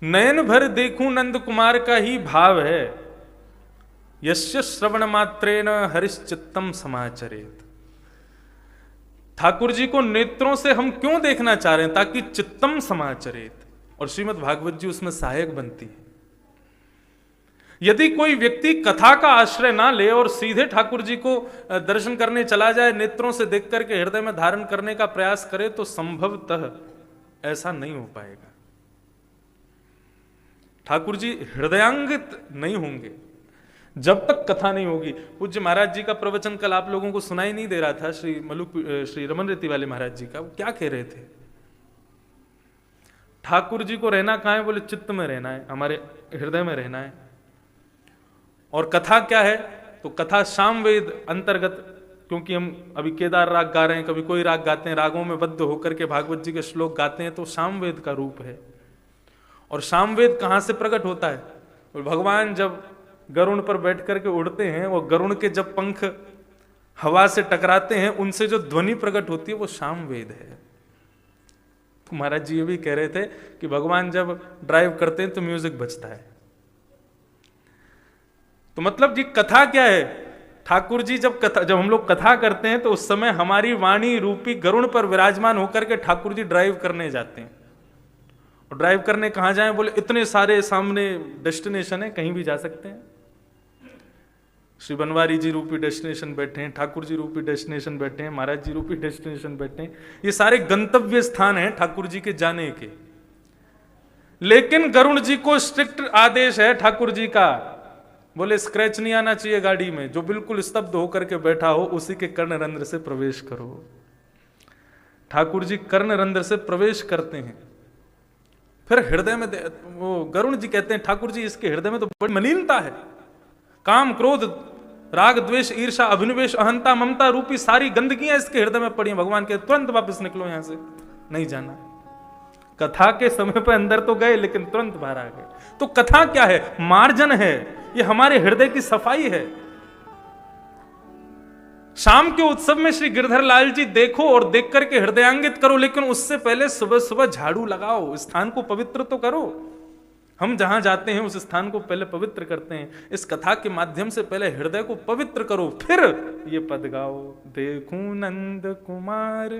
नयन भर देखूं नंद कुमार का ही भाव है, यस्य श्रवण मात्रेण हरिश्चित्तम समाचरेत। ठाकुर जी को नेत्रों से हम क्यों देखना चाह रहे हैं? ताकि चित्तम समाचरेत, और श्रीमद् भागवत जी उसमें सहायक बनती है। यदि कोई व्यक्ति कथा का आश्रय ना ले और सीधे ठाकुर जी को दर्शन करने चला जाए, नेत्रों से देख करके हृदय में धारण करने का प्रयास करे, तो संभवतः ऐसा नहीं हो पाएगा। ठाकुर जी हृदयांगित नहीं होंगे जब तक कथा नहीं होगी। पूज्य महाराज जी का प्रवचन कल आप लोगों को सुनाई नहीं दे रहा था, श्री रमन रीति वाले महाराज जी का। वो क्या कह रहे थे? ठाकुर जी को रहना कहाँ है? बोले चित्त में रहना है, हमारे हृदय में रहना है। और कथा क्या है? तो कथा सामवेद अंतर्गत, क्योंकि हम अभी केदार राग गा रहे हैं, कभी कोई राग गाते हैं, रागों में बद्ध होकर के भागवत जी के श्लोक गाते हैं, तो सामवेद का रूप है। और सामवेद कहां से प्रकट होता है? और भगवान जब गरुण पर बैठ करके उड़ते हैं, वो गरुण के जब पंख हवा से टकराते हैं, उनसे जो ध्वनि प्रकट होती है वो सामवेद है। तो महाराज जी ये भी कह रहे थे कि भगवान जब ड्राइव करते हैं तो म्यूजिक बजता है। तो मतलब जी कथा क्या है? ठाकुर जी जब हम लोग कथा करते हैं तो उस समय हमारी वाणी रूपी गरुण पर विराजमान होकर के ठाकुर जी ड्राइव करने जाते हैं। और ड्राइव करने कहां जाएं? बोले इतने सारे सामने डेस्टिनेशन है, कहीं भी जा सकते हैं। श्री बनवारी जी रूपी डेस्टिनेशन बैठे हैं, ठाकुर जी रूपी डेस्टिनेशन बैठे हैं, महाराज जी रूपी डेस्टिनेशन बैठे हैं। ये सारे गंतव्य स्थान हैं ठाकुर जी के जाने के। लेकिन गरुण जी को स्ट्रिक्ट आदेश है ठाकुर जी का, बोले स्क्रैच नहीं आना चाहिए गाड़ी में, जो बिल्कुल स्तब्ध होकर के बैठा हो उसी के कर्णरंध्र से प्रवेश करो। ठाकुर जी कर्णरंध्र से प्रवेश करते हैं। फिर हृदय में वो गरुण जी कहते हैं, ठाकुर जी इसके हृदय में तो बड़ी मलिनता है, काम क्रोध राग द्वेष ईर्षा अभिनिवेश अहंता ममता रूपी सारी गंदगियां इसके हृदय में पड़ी हैं। भगवान के तुरंत वापस निकलो यहां से, नहीं जाना। कथा के समय पर अंदर तो गए लेकिन तुरंत बाहर आ गए। तो कथा क्या है? मार्जन है, ये हमारे हृदय की सफाई है। शाम के उत्सव में श्री गिरधर लाल जी देखो और देख करके हृदयांगित करो, लेकिन उससे पहले सुबह सुबह झाड़ू लगाओ, स्थान को पवित्र तो करो। हम जहां जाते हैं उस स्थान को पहले पवित्र करते हैं। इस कथा के माध्यम से पहले हृदय को पवित्र करो, फिर ये पद गाओ। देखूं नंद कुमार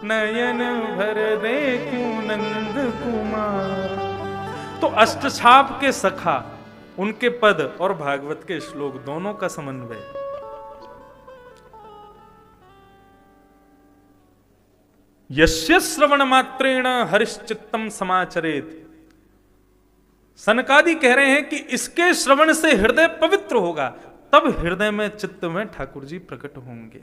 नयन भर देखूं नंद कुमार। तो अष्टछाप के सखा, उनके पद और भागवत के श्लोक दोनों का समन्वय। यस्य श्रवण मात्रेण हरिश्चित्तम समाचरेत। सनकादि कह रहे हैं कि इसके श्रवण से हृदय पवित्र होगा, तब हृदय में चित्त में ठाकुर जी प्रकट होंगे।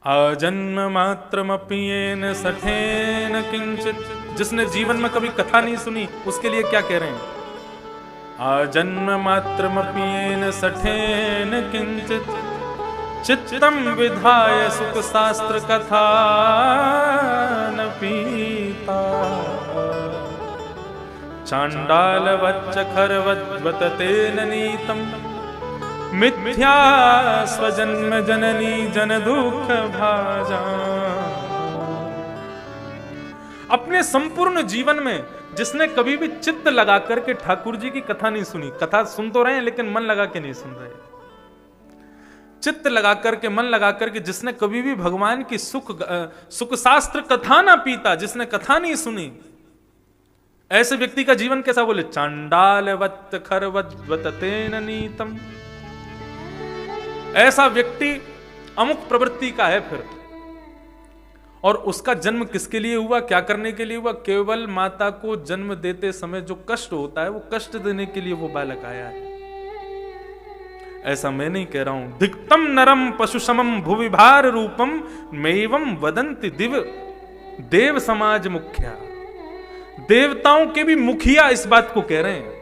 आजन्म मात्रमपि येन सठेन किंचित। जिसने जीवन में कभी कथा नहीं सुनी उसके लिए क्या कह रहे हैं? आजन्म मात्रमपि येन सठेन किंचित चित्तम विधाय सुख शास्त्र कथा न पीता। चांडाल वच्च खरवत तेन नीतम मिथ्या स्वजन्म जननी जन दुख भाजा। अपने संपूर्ण जीवन में जिसने कभी भी चित्त लगा करके ठाकुर जी की कथा नहीं सुनी, कथा सुन तो रहे हैं लेकिन मन लगा के नहीं सुन रहे, चित्त लगा करके मन लगा करके जिसने कभी भी भगवान की सुख शास्त्र कथा ना पीता, जिसने कथा नहीं सुनी, ऐसे व्यक्ति का जीवन कैसा? बोले चांडालवत् खरवत् तेन नीतम। ऐसा व्यक्ति अमुक प्रवृत्ति का है फिर, और उसका जन्म किसके लिए हुआ, क्या करने के लिए हुआ? केवल माता को जन्म देते समय जो कष्ट होता है वो कष्ट देने के लिए वो बालक आया है। ऐसा मैं नहीं कह रहा हूं। धिक्तम नरम पशु समम भुविभार रूपम मेवम वदंति दिव देव समाज मुखिया। देवताओं के भी मुखिया इस बात को कह रहे हैं।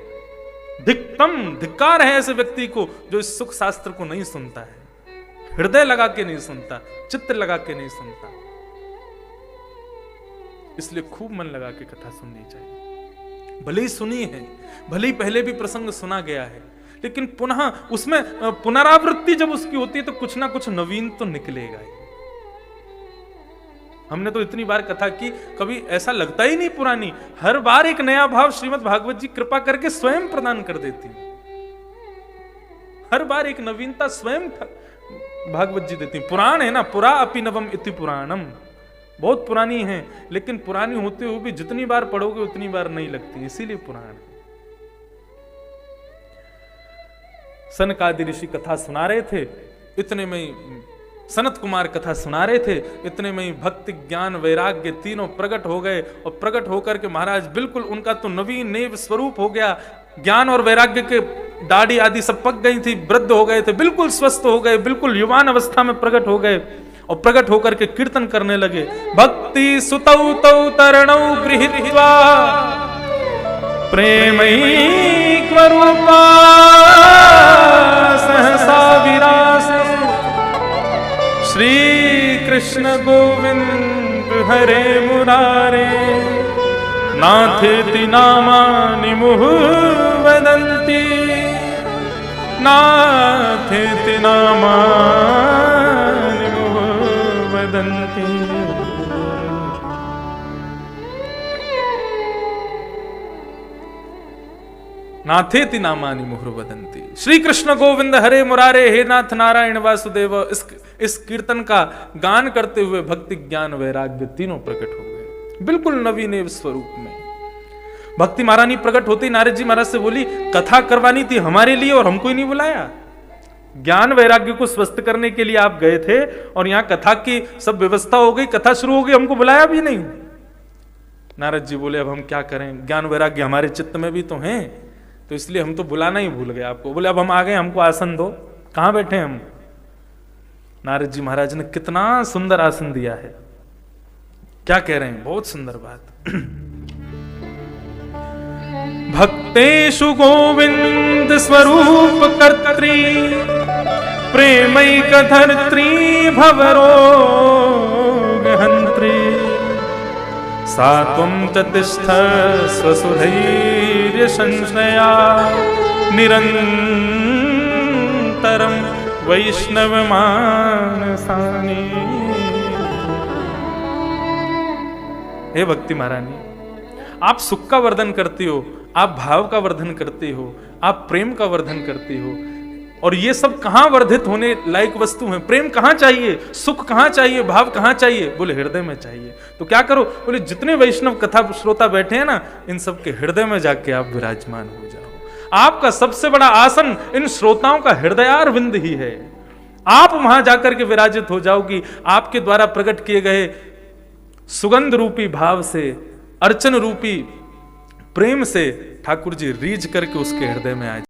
धिक्तम, धिक्कार है ऐसे व्यक्ति को जो इस सुख शास्त्र को नहीं सुनता है, हृदय लगा के नहीं सुनता, चित्त लगा के नहीं सुनता। इसलिए खूब मन लगा के कथा सुननी चाहिए। भले ही सुनी है, भले ही पहले भी प्रसंग सुना गया है, लेकिन पुनः उसमें पुनरावृत्ति जब उसकी होती है तो कुछ ना कुछ नवीन तो निकलेगा ही। हमने तो इतनी बार कथा की, कभी ऐसा लगता ही नहीं पुरानी। हर बार एक नया भाव श्रीमद् भागवत जी कृपा करके स्वयं प्रदान कर देती हैं। हर बार एक नवीनता स्वयं भागवत जी देती हैं। पुराण है ना, पुरा अपि नवम इति पुराणम, बहुत पुरानी है, लेकिन पुरानी होते हुए भी जितनी बार पढ़ोगे उतनी बार नहीं लगती, इसीलिए पुराण। सनकादि ऋषि कथा सुना रहे थे, इतने में ही सनत कुमार कथा सुना रहे थे, इतने में ही भक्ति ज्ञान वैराग्य तीनों प्रकट हो गए। और प्रकट होकर के महाराज बिल्कुल उनका तो नवीन नेव स्वरूप हो गया। ज्ञान और वैराग्य के दाढ़ी आदि सब पक गई थी, वृद्ध हो गए थे, बिल्कुल स्वस्थ हो गए, बिल्कुल युवान अवस्था में प्रकट हो गए। और प्रकट होकर के कीर्तन करने लगे। भक्ति सुतौ तौ तरणौ गृहीत्वा प्रेमैक्वरूपा सहसा विरासे श्री कृष्ण गोविंद हरे मुरारे नाथेति नामानि मुहुः वदन्ति नाथेति नामानि मुहुः वदन्ति। नाथेति नामानि मुहुः वदन्ति। श्री कृष्ण गोविंद हरे मुरारे, हे नाथ नारायण वासुदेव, इस कीर्तन का गान करते हुए भक्ति ज्ञान वैराग्य तीनों प्रकट हो गए, बिल्कुल नवीन स्वरूप में। भक्ति महारानी प्रकट होती नारद जी महाराज से बोली, कथा करवानी थी हमारे लिए और हमको ही नहीं बुलाया। ज्ञान वैराग्य को स्वस्थ करने के लिए आप गए थे और यहाँ कथा की सब व्यवस्था हो गई, कथा शुरू हो गई, हमको बुलाया भी नहीं। नारद जी बोले, अब हम क्या करें, ज्ञान वैराग्य हमारे चित्त में भी तो हैं, तो इसलिए हम तो बुलाना ही भूल गए आपको। बोले अब हम आ गए, हमको आसन दो। कहां बैठे हम? नारद जी महाराज ने कितना सुंदर आसन दिया है। क्या कह रहे हैं, बहुत सुंदर बात। भक्तेषु गोविंद स्वरूप कर्त्री प्रेमैक धर्त्री भवरोग हंत्री सा त्वं च तिष्ठ स्वसुधैर्य संश्रया निरन्तरं वैष्णव मानसानि। हे भक्ति महारानी, आप सुख का वर्धन करती हो, आप भाव का वर्धन करती हो, आप प्रेम का वर्धन करती हो, और ये सब कहां वर्धित होने लायक वस्तु हैं? प्रेम कहां चाहिए, सुख कहां चाहिए, भाव कहां चाहिए? बोले हृदय में चाहिए। तो क्या करो? बोले जितने वैष्णव कथा श्रोता बैठे हैं ना, इन सब के हृदय में जाके आप विराजमान हो जाओ। आपका सबसे बड़ा आसन इन श्रोताओं का हृदयारविंद ही है। आप वहां जाकर के विराजित हो जाओगी। आपके द्वारा प्रकट किए गए सुगंध रूपी भाव से, अर्चन रूपी प्रेम से ठाकुर जी रीझ करके उसके हृदय में आ